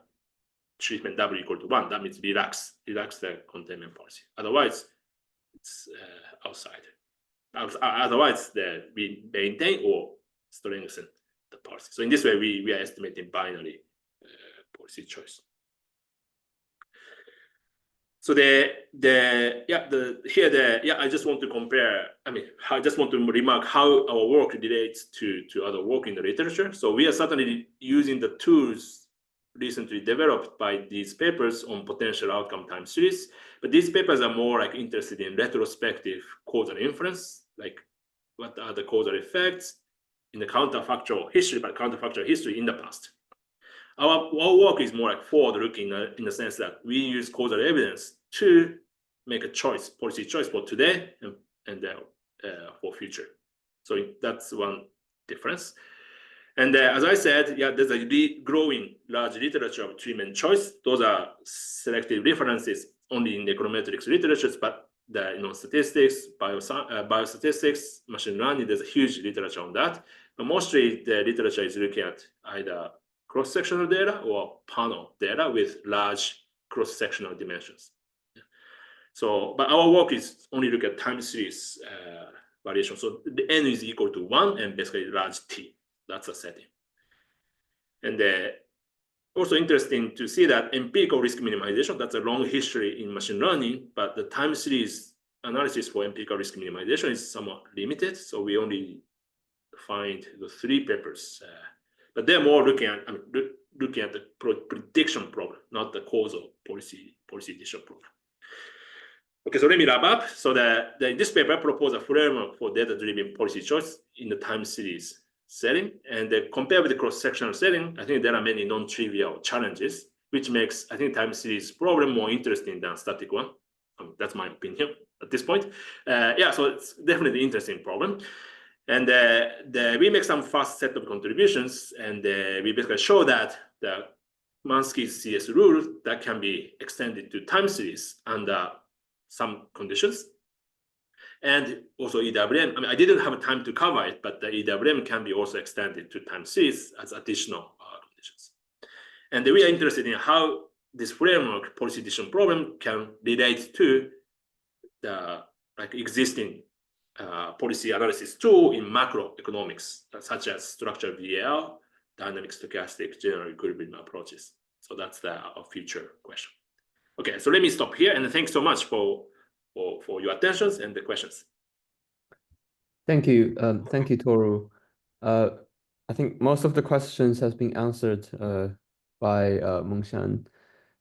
Treatment W equal to 1, that means relax the containment policy. Otherwise, it's outside. Otherwise, we maintain or strengthen the policy. So in this way, we are estimating binary policy choice. So I just want to compare. I just want to remark how our work relates to other work in the literature. So we are certainly using the tools recently developed by these papers on potential outcome time series, but these papers are more like interested in retrospective causal inference, like what are the causal effects in the counterfactual history, but counterfactual history in the past. Our work is more like forward-looking in the sense that we use causal evidence to make a choice, policy choice for today and for future. So that's one difference. And as I said, yeah, there's a growing large literature of treatment choice. Those are selective references only in the econometrics literatures, but statistics, biostatistics, machine learning, there's a huge literature on that. But mostly the literature is looking at either cross-sectional data or panel data with large cross-sectional dimensions. So, but our work is only look at time series variation. So the n is equal to 1 and basically large T. That's a setting. And also interesting to see that empirical risk minimization, that's a long history in machine learning, but the time series analysis for empirical risk minimization is somewhat limited. So we only find the 3 papers, but they're more looking at the prediction problem, not the causal policy decision problem. Okay, so let me wrap up. So this paper proposed a framework for data-driven policy choice in the time series setting, and compared with the cross-sectional setting, I think there are many non-trivial challenges, which makes, I think, time series problem more interesting than static one. That's my opinion at this point. Yeah, so it's definitely an interesting problem. And we make some fast set of contributions, and we basically show that the Mansky's CS rule that can be extended to time series under some conditions. And also EWM, I didn't have time to cover it, but the EWM can be also extended to time series as additional conditions. And we are interested in how this framework policy decision problem can relate to the existing policy analysis tool in macroeconomics, such as structured VAR, dynamic stochastic, general equilibrium approaches. So that's our future question. Okay, so let me stop here, and thanks so much for your attentions and the questions. Thank you, Toru. I think most of the questions has been answered by Mongshan.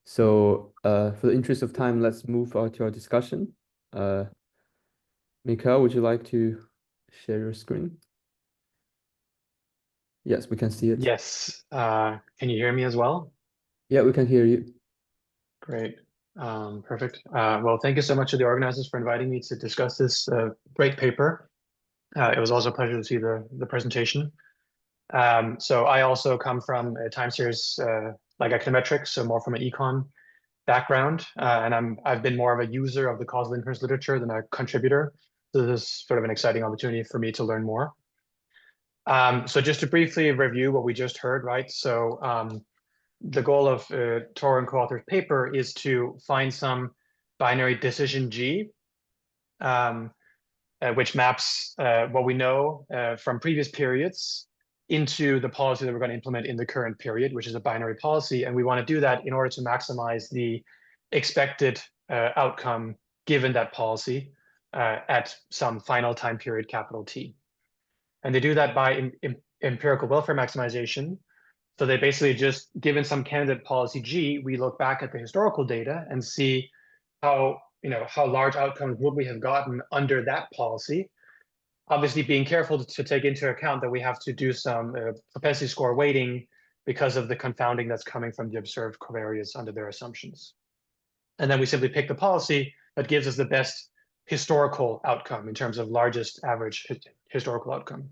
So for the interest of time, let's move on to our discussion. Mikkel, would you like to share your screen? Yes, we can see it. Yes. Can you hear me as well? Yeah, we can hear you. Great. Perfect. Well, thank you so much to the organizers for inviting me to discuss this great paper. It was also a pleasure to see the presentation. So I also come from a time series like econometrics, so more from an econ background, and I've been more of a user of the causal inference literature than a contributor. So this is sort of an exciting opportunity for me to learn more. So just to briefly review what we just heard, right? So the goal of Toru and co-author's paper is to find some binary decision G, which maps what we know from previous periods into the policy that we're going to implement in the current period, which is a binary policy. And we want to do that in order to maximize the expected outcome given that policy at some final time period, capital T. And they do that by empirical welfare maximization. So they basically just, given some candidate policy G, we look back at the historical data and see how large outcomes would we have gotten under that policy. Obviously, being careful to take into account that we have to do some propensity score weighting because of the confounding that's coming from the observed covariates under their assumptions. And then we simply pick the policy that gives us the best historical outcome in terms of largest average historical outcome.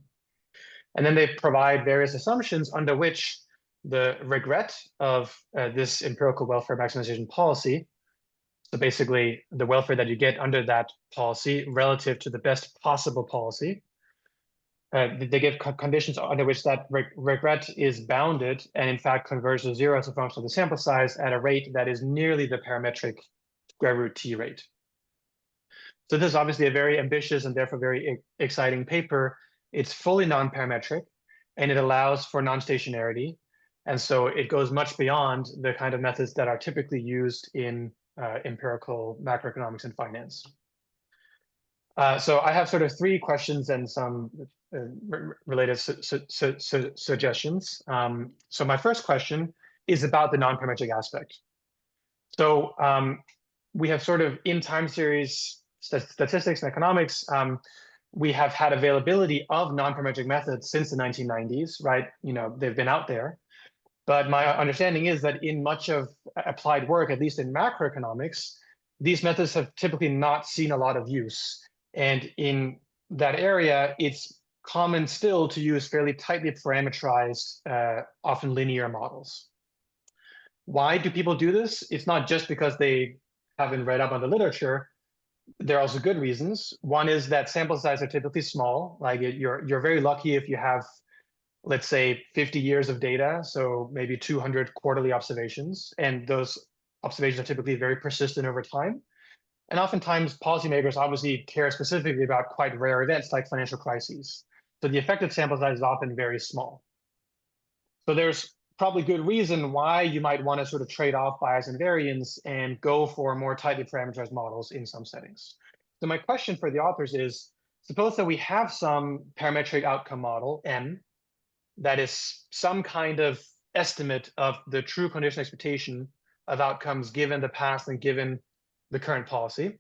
And then they provide various assumptions under which the regret of this empirical welfare maximization policy, so basically the welfare that you get under that policy relative to the best possible policy, they give conditions under which that regret is bounded and in fact converges to 0 as a function of the sample size at a rate that is nearly the parametric square root t rate. So this is obviously a very ambitious and therefore very exciting paper. It's fully non-parametric and it allows for non-stationarity. And so it goes much beyond the kind of methods that are typically used in empirical macroeconomics and finance. So I have sort of 3 questions and some related suggestions. So my first question is about the non-parametric aspect. So we have sort of in time series statistics and economics, we have had availability of non-parametric methods since the 1990s, right? They've been out there. But my understanding is that in much of applied work, at least in macroeconomics, these methods have typically not seen a lot of use. And in that area, it's common still to use fairly tightly parameterized, often linear models. Why do people do this? It's not just because they haven't read up on the literature. There are also good reasons. One is that sample sizes are typically small. Like you're very lucky if you have, let's say, 50 years of data, so maybe 200 quarterly observations, and those observations are typically very persistent over time. And oftentimes, policymakers obviously care specifically about quite rare events like financial crises. So the effective sample size is often very small. So there's probably good reason why you might want to sort of trade off bias and variance and go for more tightly parameterized models in some settings. So my question for the authors is, suppose that we have some parametric outcome model, M, that is some kind of estimate of the true conditional expectation of outcomes given the past and given the current policy.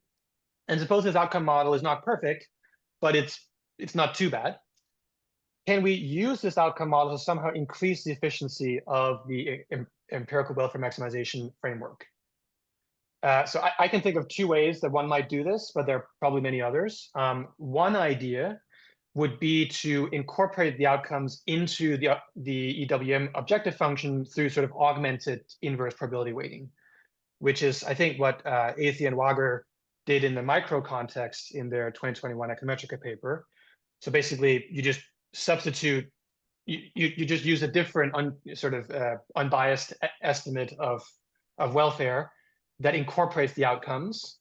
And suppose this outcome model is not perfect, but it's not too bad. Can we use this outcome model to somehow increase the of the empirical welfare maximization framework? So I can think of 2 ways that one might do this, but there are probably many others. One idea would be to incorporate the outcomes into the E-WM objective function through sort of augmented inverse probability weighting, which is, I think, what Athey and Wager did in the micro context in their 2021 Econometrica paper. So basically, you just substitute, you just use a different unbiased estimate of welfare that incorporates the outcomes.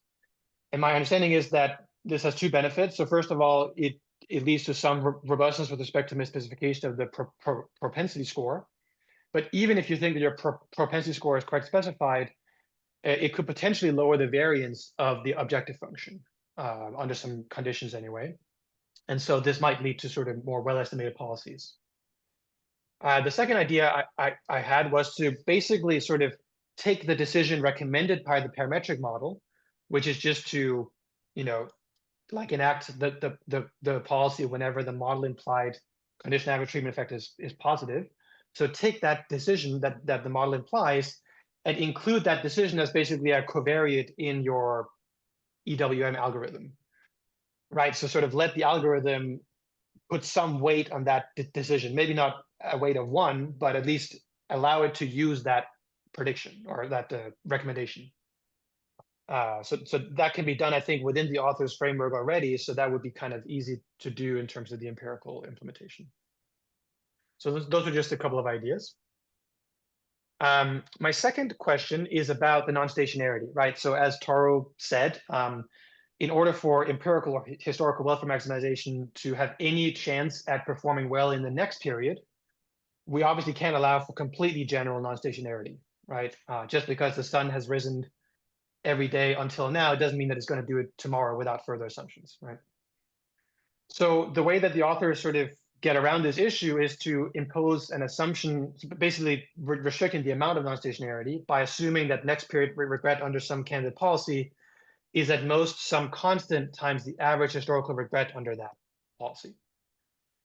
And my understanding is that this has 2 benefits. So first of all, it leads to some robustness with respect to misspecification of the propensity score. But even if you think that your propensity score is correct specified, it could potentially lower the variance of the objective function under some conditions anyway. And so this might lead to sort of more well-estimated policies. The second idea I had was to basically sort of take the decision recommended by the parametric model, which is just to, like enact the policy whenever the model implied conditional average treatment effect is positive. So take that decision that the model implies and include that decision as basically a covariate in your E-WM algorithm, right? So sort of let the algorithm put some weight on that decision, maybe not a weight of 1, but at least allow it to use that prediction or that recommendation. So that can be done, I think, within the author's framework already. So that would be kind of easy to do in terms of the empirical implementation. So those are just a couple of ideas. My second question is about the non-stationarity, right? So as Toru said, in order for empirical or historical welfare maximization to have any chance at performing well in the next period, we obviously can't allow for completely general non-stationarity, right? Just because the sun has risen every day until now, it doesn't mean that it's going to do it tomorrow without further assumptions, right? So the way that the authors sort of get around this issue is to impose an assumption, basically restricting the amount of non-stationarity by assuming that next period regret under some candidate policy is at most some constant times the average historical regret under that policy.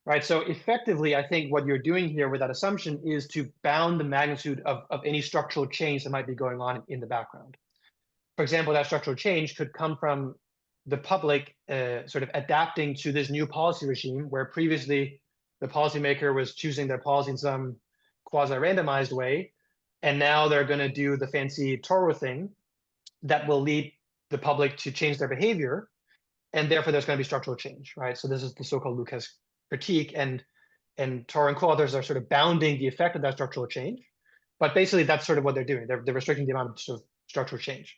Right, so effectively, I think what you're doing here with that assumption is to bound the magnitude of any structural change that might be going on in the background. For example, that structural change could come from the public sort of adapting to this new policy regime, where previously the policymaker was choosing their policy in some quasi-randomized way, and now they're going to do the fancy Toru thing that will lead the public to change their behavior, and therefore there's going to be structural change, right? So this is the so-called Lucas critique, and Toru and co-authors are sort of bounding the effect of that structural change, but basically that's sort of what they're doing. They're restricting the amount of sort of structural change.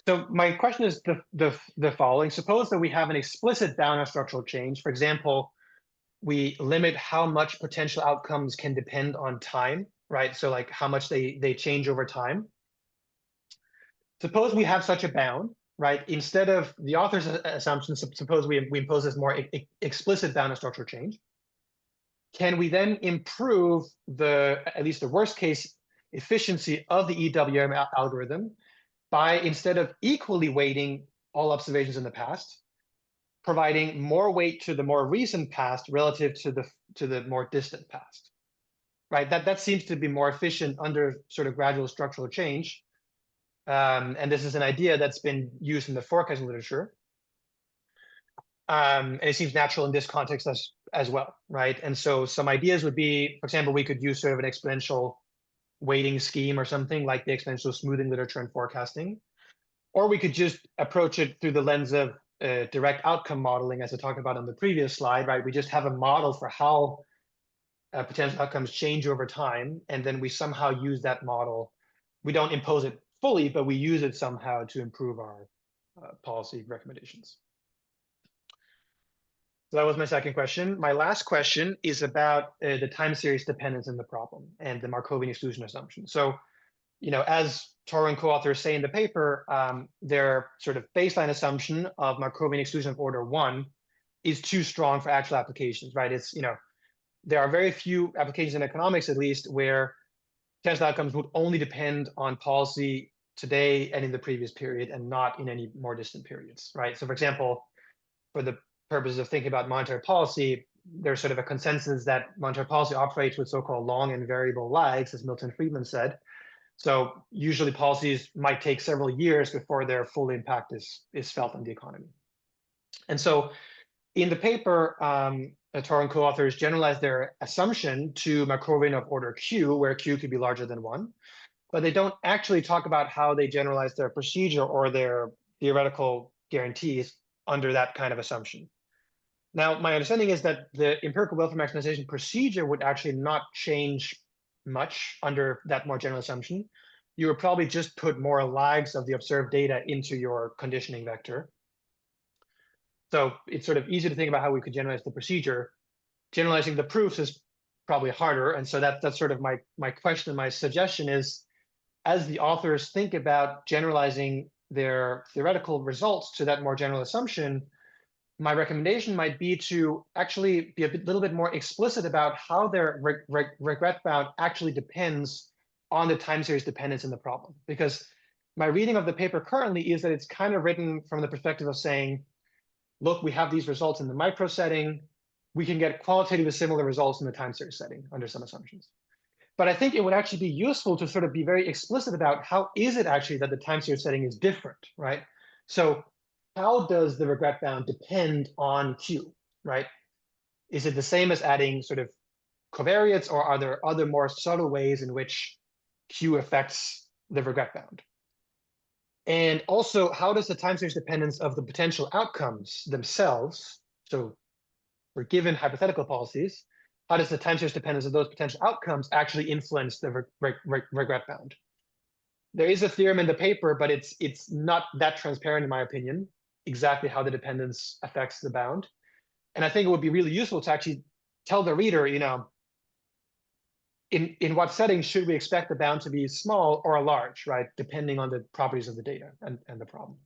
So my question is the following. Suppose that we have an explicit bound on structural change. For example, we limit how much potential outcomes can depend on time, right? So like how much they change over time. Suppose we have such a bound, right? Instead of the author's assumption, suppose we impose this more explicit bound on structural change. Can we then improve at least the worst case efficiency of the E-WM algorithm by, instead of equally weighting all observations in the past, providing more weight to the more recent past relative to the more distant past, right? That seems to be more efficient under sort of gradual structural change. And this is an idea that's been used in the forecasting literature. And it seems natural in this context as well, right? And so some ideas would be, for example, we could use sort of an exponential weighting scheme or something like the exponential smoothing literature in forecasting. Or we could just approach it through the lens of direct outcome modeling, as I talked about on the previous slide, right? We just have a model for how potential outcomes change over time, and then we somehow use that model. We don't impose it fully, but we use it somehow to improve our policy recommendations. So that was my second question. My last question is about the time series dependence in the problem and the Markovian exclusion assumption. So, as Toru and co-authors say in the paper, their sort of baseline assumption of Markovian exclusion of order 1 is too strong for actual applications, right? It's, there are very few applications in economics, at least, where potential outcomes would only depend on policy today and in the previous period and not in any more distant periods, right? So for example, for the purposes of thinking about monetary policy, there's sort of a consensus that monetary policy operates with so-called long and variable lags, as Milton Friedman said. So usually policies might take several years before their full impact is felt on the economy. And so in the paper, Toru and co-authors generalize their assumption to Markovian of order Q, where Q could be larger than 1. But they don't actually talk about how they generalize their procedure or their theoretical guarantees under that kind of assumption. Now, my understanding is that the empirical welfare maximization procedure would actually not change much under that more general assumption. You would probably just put more lags of the observed data into your conditioning vector. So it's sort of easy to think about how we could generalize the procedure. Generalizing the proofs is probably harder. And so that's sort of my question. My suggestion is, as the authors think about generalizing their theoretical results to that more general assumption, my recommendation might be to actually be a little bit more explicit about how their regret bound actually depends on the time series dependence in the problem. Because my reading of the paper currently is that it's kind of written from the perspective of saying, look, we have these results in the micro setting. We can get qualitatively similar results in the time series setting under some assumptions. But I think it would actually be useful to sort of be very explicit about how is it actually that the time series setting is different, right? So how does the regret bound depend on Q, right? Is it the same as adding sort of covariates, or are there other more subtle ways in which Q affects the regret bound? And also, how does the time series dependence of the potential outcomes themselves, so for given hypothetical policies, how does the time series dependence of those potential outcomes actually influence the regret bound? There is a theorem in the paper, but it's not that transparent, in my opinion, exactly how the dependence affects the bound. And I think it would be really useful to actually tell the reader, in what settings should we expect the bound to be small or large, right? Depending on the properties of the data and the problem.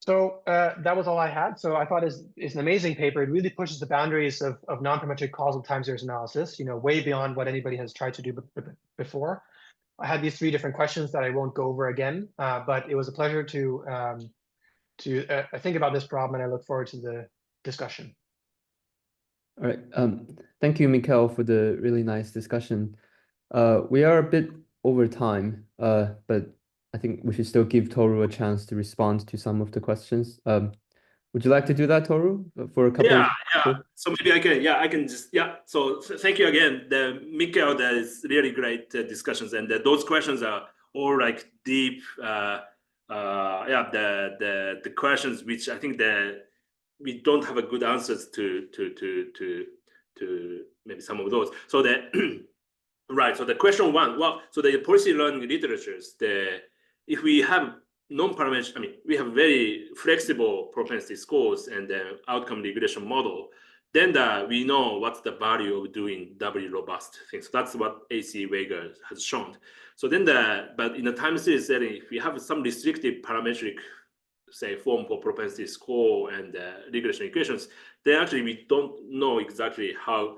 So that was all I had. So I thought it's an amazing paper. It really pushes the boundaries of nonparametric causal time series analysis, way beyond what anybody has tried to do before. I had these 3 different questions that I won't go over again, but it was a pleasure to think about this problem, and I look forward to the discussion. All right. Thank you, Mikkel, for the really nice discussion. We are a bit over time, but I think we should still give Toru a chance to respond to some of the questions. Would you like to do that, Toru, for a couple? Yeah. So maybe I can just, So thank you again, Mikkel. That is really great discussions, and those questions are all like deep. The questions which I think that we don't have a good answers to maybe some of those. So that right. So the question 1, so the policy learning literatures, if we have non-parametric, we have very flexible propensity scores and the outcome regression model, then we know what's the value of doing doubly robust things. So that's what A.C. Wager has shown. So then but in the time series setting, if we have some restrictive parametric, say, form for propensity score and regression equations, then actually we don't know exactly how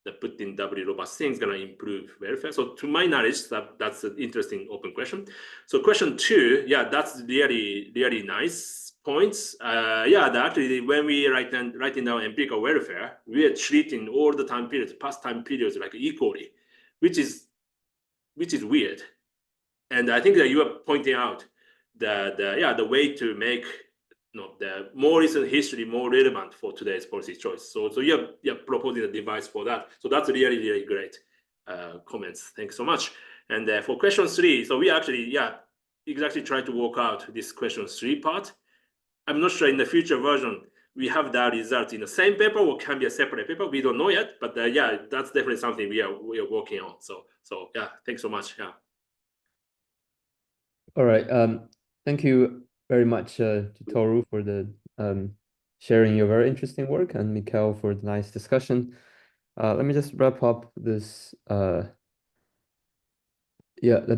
the put in doubly robust thing is going to improve welfare. So to my knowledge, that's an interesting open question. So question 2, that's really, really nice points. Actually, when we write down empirical welfare, we are treating all the time periods, past time periods, like equally, which is weird. And I think that you are pointing out the way to make the more recent history more relevant for today's policy choice. So you're proposing a device for that. So that's really, really great comments. Thanks so much. And for question 3, so we actually exactly try to work out this question 3 part. I'm not sure in the future version we have that result in the same paper or can be a separate paper. We don't know yet, but that's definitely something we are working on. So thanks so much. All right. Thank you very much to Toru for the sharing your very interesting work, and Mikkel for the nice discussion. Let me just wrap up this. Let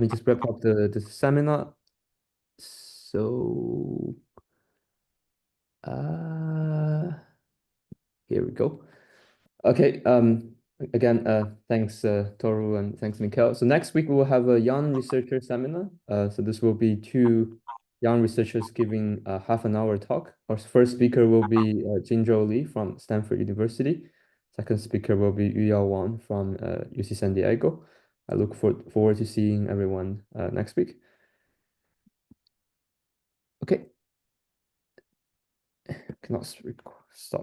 me just wrap up the seminar. So here we go. Okay. Again, thanks Toru and thanks Mikkel. So next week we will have a young researcher seminar. So this will be 2 young researchers giving a half-an-hour talk. Our first speaker will be Jinzhou Li from Stanford University. Second speaker will be Yuyao Wang from UC San Diego. I look forward to seeing everyone next week. Okay. Cannot stop.